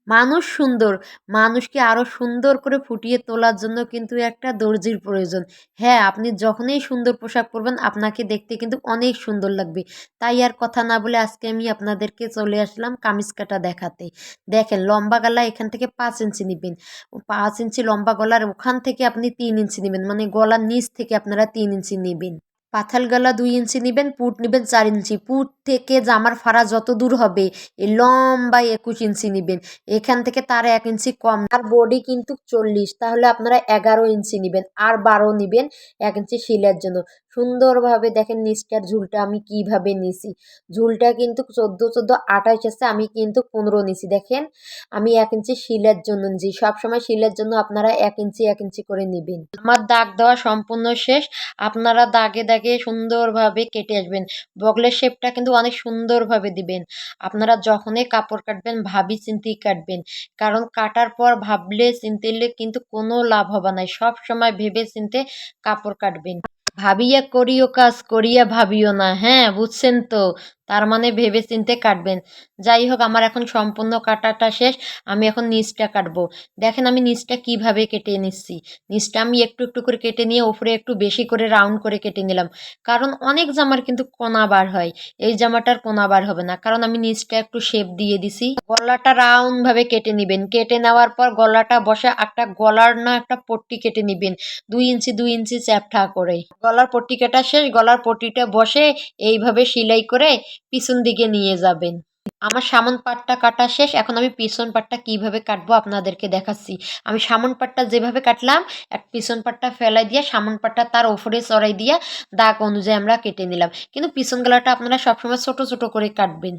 মানুষ সুন্দর, মানুষকে আরো সুন্দর করে ফুটিয়ে তোলার জন্য কিন্তু একটা দর্জির প্রয়োজন। হ্যাঁ, আপনি যখনই সুন্দর পোশাক পরবেন আপনাকে দেখতে কিন্তু অনেক সুন্দর লাগবে। তাই আর কথা না বলে আজকে আমি আপনাদেরকে চলে আসলাম কামিজ কাটা দেখাতে। দেখেন লম্বা গলা এখান থেকে ৫ ইঞ্চি নিবেন। ৫ ইঞ্চি লম্বা গলার ওখান থেকে আপনি ৩ ইঞ্চি নিবেন। মানে গলার নিচ থেকে আপনারা ৩ ইঞ্চি নিবেন। পাথাল গলা ২ ইঞ্চি নিবেন, পুট নিবেন ৪ ইঞ্চি। পুট থেকে জামার ফাড়া যত দূর হবে এই লম্বা ২১ ইঞ্চি নিবেন। এখান থেকে তার ১ ইঞ্চি কম। আর বডি কিন্তু ৪০, তাহলে আপনারা ১১ ইঞ্চি নিবেন। আর ১২ নিবেন ১ ইঞ্চি শিলার জন্য। সুন্দরভাবে দেখেন নিচটার ঝুলটা আমি কিভাবে নিছি। ঝুলটা কিন্তু ১৪, ২৮ আছে, আমি কিন্তু ১৫ নিছি। দেখেন আমি ১ ইঞ্চি শিলার জন্য নিছি। সবসময় শিলার জন্য আপনারা ১ ইঞ্চি ১ ইঞ্চি করে নিবেন। আমার দাগ দেওয়া সম্পূর্ণ শেষ। আপনারা দাগে দাগে সুন্দরভাবে কেটে আসবেন। বগলের শেপটা কিন্তু অনেক সুন্দরভাবে দিবেন। আপনারা যখনই কাপড় কাটবেন ভাবি চিন্তেই কাটবেন। কারণ কাটার পর ভাবলে চিন্তিলে কিন্তু কোনো লাভ হবে না। সব সময় ভেবে চিন্তে কাপড় কাটবেন। ভাবিয়া করিও কাজ, করিয়া ভাবিও না। হ্যাঁ, বুঝছেন তো? তার মানে ভেবে চিন্তে কাটবেন। যাই হোক, আমার এখন সম্পূর্ণ কাটাটা শেষ। আমি এখন নিচটা কাটবো। দেখেন আমি নিচটা কিভাবে কেটে নিচ্ছি। নিচটা আমি একটু একটু করে কেটে নিয়ে উপরে একটু বেশি করে রাউন্ড করে কেটে নিলাম। কারণ অনেক জামার কিন্তু কোনা বার হয়। এই জামাটার কোনা বার হবে না। কারণ আমি নিচটা একটু শেপ দিয়ে দিছি। গলাটা রাউন্ড ভাবে কেটে নিবেন। কেটে নেওয়ার পর গলাটা বসে একটা গলার না একটা পট্টি কেটে নিবেন। ২ ইঞ্চি ২ ইঞ্চি চ্যাপ্টা করে। গলার পট্টি কাটা শেষ। গলার পট্টিটা বসে এইভাবে সেলাই করে পিছন দিকে নিয়ে যাবেন। আমার সামন পাটটা কাটা শেষ। এখন আমি পিছন পাটটা কিভাবে কাটবো আপনাদেরকে দেখাচ্ছি। আমি সামন পাটটা যেভাবে কাটলাম এক পিছন পাটটা ফেলাই দিয়ে সামন পাটটা তার উপরে চড়াই দিয়ে দাগ অনুযায়ী আমরা কেটে নিলাম। কিন্তু পিছন গলাটা আপনারা সবসময় ছোট ছোট করে কাটবেন।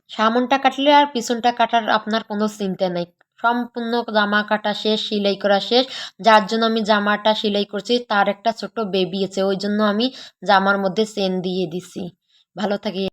সামনটা কাটলে আর পিছনটা কাটার আপনার কোনো চিন্তা নেই। সম্পূর্ণ জামা কাটা শেষ, সেলাই করা শেষ। যার জন্য আমি জামাটা সেলাই করছি তার একটা ছোট বেবি আছে, ওই জন্য আমি জামার মধ্যে চেন দিয়ে দিছি। ভালো থাকি।